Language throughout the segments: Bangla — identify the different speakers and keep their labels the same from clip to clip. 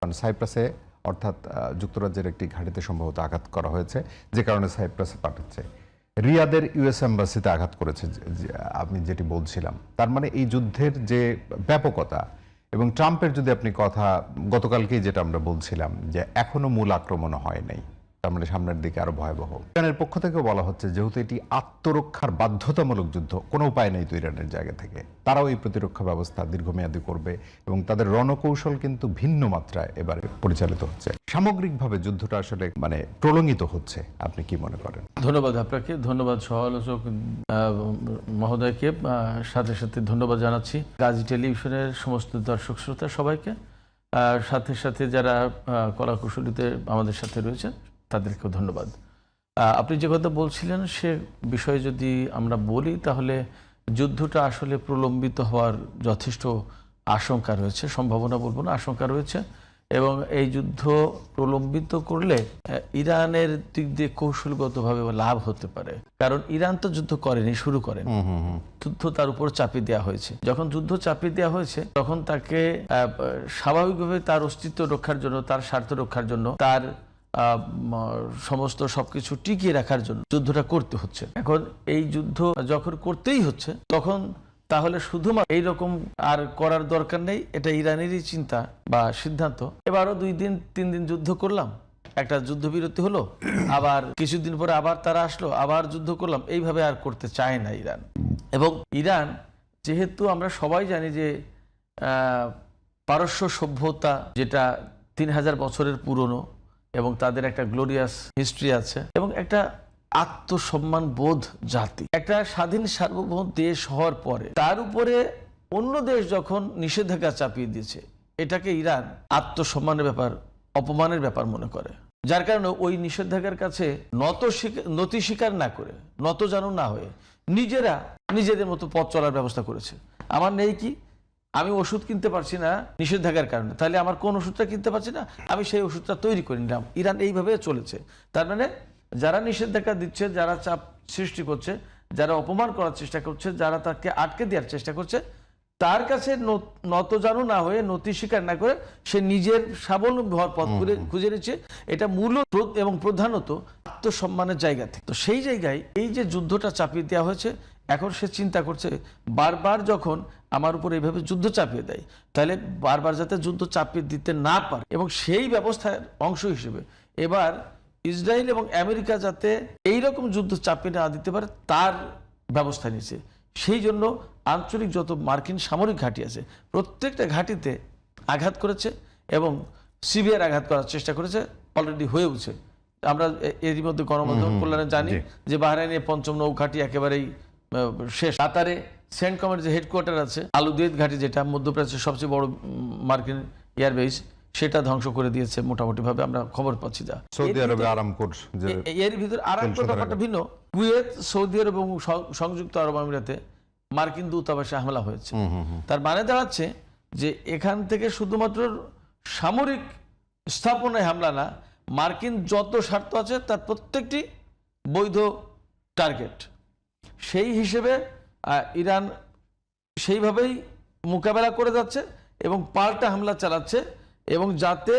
Speaker 1: কারণ সাইপ্রাসে অর্থাৎ যুক্তরাজ্যের একটি ঘাঁটিতে সম্ভবত আঘাত করা হয়েছে, যে কারণে সাইপ্রাসে পাঠাচ্ছে। রিয়াদের ইউএস এম্বাসিতে আঘাত করেছে, আমি যেটি বলছিলাম। তার মানে এই যুদ্ধের যে ব্যাপকতা এবং ট্রাম্পের যদি আপনি কথা, গতকালকেই যেটা আমরা বলছিলাম যে এখনো মূল আক্রমণ হয় নাই, তার মানে সামনের দিকে আরো ভয়াবহ। ইরানের পক্ষ থেকেও বলা হচ্ছে যেহেতু এটি আত্মরক্ষার বাধ্যতামূলক যুদ্ধ, কোনো উপায় নেই তো ইরানের জায়গা থেকে, তারাও এই প্রতিরক্ষা ব্যবস্থা দীর্ঘমেয়াদী করবে এবং তাদের রণকৌশল কিন্তু ভিন্ন মাত্রায় এবারে পরিচালিত হচ্ছে। সামগ্রিকভাবে যুদ্ধটা আসলে মানে প্রলঙ্গিত হচ্ছে, আপনি কি মনে করেন?
Speaker 2: ধন্যবাদ আপনাকে, ধন্যবাদ সহ-আলোচক মহোদয়কে, সাথে সাথে ধন্যবাদ জানাচ্ছি গাজী টেলিভিশনের সমস্ত দর্শক শ্রোতা সবাইকে, সাথে সাথে যারা কলাকুশলীতে আমাদের সাথে রয়েছেন তাদেরকেও ধন্যবাদ। আপনি যে কথা বলছিলেন সে বিষয়ে যদি আমরা বলি তাহলে যুদ্ধটা আসলে প্রলম্বিত হওয়ার যথেষ্ট আশঙ্কা রয়েছে, সম্ভাবনা বলবো না, আশঙ্কা রয়েছে। এবং এই যুদ্ধ প্রলম্বিত করলে ইরানের দিক দিয়ে কৌশলগতভাবে লাভ হতে পারে, কারণ ইরান তো যুদ্ধ করেনি, শুরু করেন, যুদ্ধ তার উপর চাপিয়ে দেওয়া হয়েছে। যখন যুদ্ধ চাপিয়ে দেওয়া হয়েছে তখন তাকে স্বাভাবিকভাবে তার অস্তিত্ব রক্ষার জন্য, তার স্বার্থ রক্ষার জন্য, তার সমস্ত সবকিছু টিকিয়ে রাখার জন্য যুদ্ধটা করতে হচ্ছে। এখন এই যুদ্ধ যখন করতেই হচ্ছে তখন তাহলে শুধুমাত্র এইরকম আর করার দরকার নেই, এটা ইরানেরই চিন্তা বা সিদ্ধান্ত। এবারও 2 দিন 3 দিন যুদ্ধ করলাম, একটা যুদ্ধবিরতি হলো, আবার কিছুদিন পরে আবার তারা আসলো, আবার যুদ্ধ করলাম, এইভাবে আর করতে চায় না ইরান। এবং ইরান যেহেতু আমরা সবাই জানি যে পারস্য সভ্যতা যেটা 3000 বছরের পুরনো এবং তাদের একটা গ্লোরিয়াস হিস্ট্রি আছে এবং একটা আত্মসম্মান বোধ জাতি, একটা স্বাধীন সার্বভৌম দেশ হওয়ার পরে তার উপরে অন্য দেশ যখন নিষেধাজ্ঞা চাপিয়ে দিয়েছে, এটাকে ইরান আত্মসম্মানের ব্যাপার, অপমানের ব্যাপার মনে করে, যার কারণে ওই নিষেধাজ্ঞার কাছে নতি স্বীকার না করে, নত জানু না হয়ে নিজেরা নিজেদের মতো পথ চলার ব্যবস্থা করেছে। আমার নেই কি, আমি ওষুধ কিনতে পারছি না নিষেধাজ্ঞার কারণে, তাহলে আমার কোন ওষুধটা কিনতে পারছি না, আমি সেই ওষুধটা তৈরি করে নিলাম। ইরান এইভাবে চলেছে। তার মানে যারা নিষেধাজ্ঞা দিচ্ছে, যারা চাপ সৃষ্টি করছে, যারা অপমান করার চেষ্টা করছে, যারা তাকে আটকে দেওয়ার চেষ্টা করছে, তার কাছে নত জানু না হয়ে, নতি স্বীকার না করে সে নিজের স্বাবলম্বী হওয়ার পথ খুঁজে নিচ্ছে। এটা মূলত এবং প্রধানত আত্মসম্মানের জায়গা থেকে। তো সেই জায়গায় এই যে যুদ্ধটা চাপিয়ে দেওয়া হয়েছে, এখন সে চিন্তা করছে বারবার যখন আমার উপর এইভাবে যুদ্ধ চাপিয়ে দেয়, তাহলে বারবার যাতে যুদ্ধ চাপিয়ে দিতে না পারে, এবং সেই ব্যবস্থার অংশ হিসেবে এবার ইসরায়েল এবং আমেরিকা যাতে এইরকম যুদ্ধ চাপিয়ে না দিতে পারে তার ব্যবস্থা নিয়েছে। সেই জন্য আঞ্চলিক যত মার্কিন সামরিক ঘাঁটি আছে প্রত্যেকটা ঘাঁটিতে আঘাত করেছে এবং সিভিয়ার আঘাত করার চেষ্টা করেছে, অলরেডি হয়েওছে। আমরা এরই মধ্যে গণমাধ্যম কল্যাণে জানি যে বাহরাইনে 5ম নৌ ঘাঁটি একেবারেই শেষ। কাতারে সেন্ট কমান্ডের যে হেডকোয়ার্টার আছে, আলুদেদ ঘাঁটি যেটা মধ্যপ্রাচ্যের সবচেয়ে বড় মার্কিন এয়ারবেস, সেটা ধ্বংস করে দিয়েছে মোটামুটি ভাবে, আমরা খবর পাচ্ছি। যা
Speaker 1: সৌদি আরবে আরামকোর,
Speaker 2: এর ভিতরে আরামকোর ব্যাপারটা ভিন্ন। কুয়েত, সৌদি আরব এবং সংযুক্ত আরব আমিরাতে মার্কিন দূতাবাসে হামলা হয়েছে। তার মানে দাঁড়াচ্ছে যে এখান থেকে শুধুমাত্র সামরিক স্থাপনায় হামলা না, মার্কিন যত স্বার্থ আছে তার প্রত্যেকটি বৈধ টার্গেট। সেই হিসেবে ইরান সেইভাবেই মোকাবেলা করে যাচ্ছে এবং পাল্টা হামলা চালাচ্ছে, এবং যাতে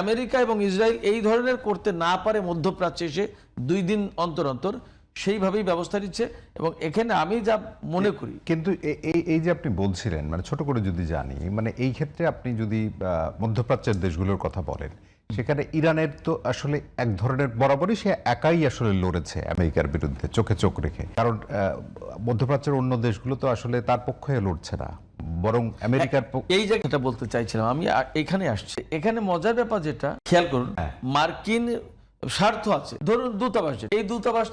Speaker 2: আমেরিকা এবং ইসরায়েল এই ধরনের করতে না পারে মধ্যপ্রাচ্যে এসে 2 দিন অন্তর অন্তর, সেইভাবেই ব্যবস্থা নিচ্ছে। এবং এখানে আমি যা মনে করি,
Speaker 1: কিন্তু এই যে আপনি বলছিলেন, মানে ছোট করে যদি জানি, মানে এই ক্ষেত্রে আপনি যদি মধ্যপ্রাচ্যের দেশগুলোর কথা বলেন, সেখানে ইরানের তো আসলে এক ধরনের বরাবরই সে একাই আসলে লড়েছে আমেরিকার বিরুদ্ধে, চোখে চোখ রেখে। কারণ মধ্যপ্রাচ্যের অন্য দেশগুলো তো আসলে তার পক্ষে লড়ছে না, বরং আমেরিকার।
Speaker 2: এই জায়গাটা বলতে চাইছিলাম আমি, এখানে আসছে। এখানে মজার ব্যাপার যেটা খেয়াল করুন, মার্কিন স্বার্থ আছে, ধরুন দূতাবাস, এই দূতাবাস তো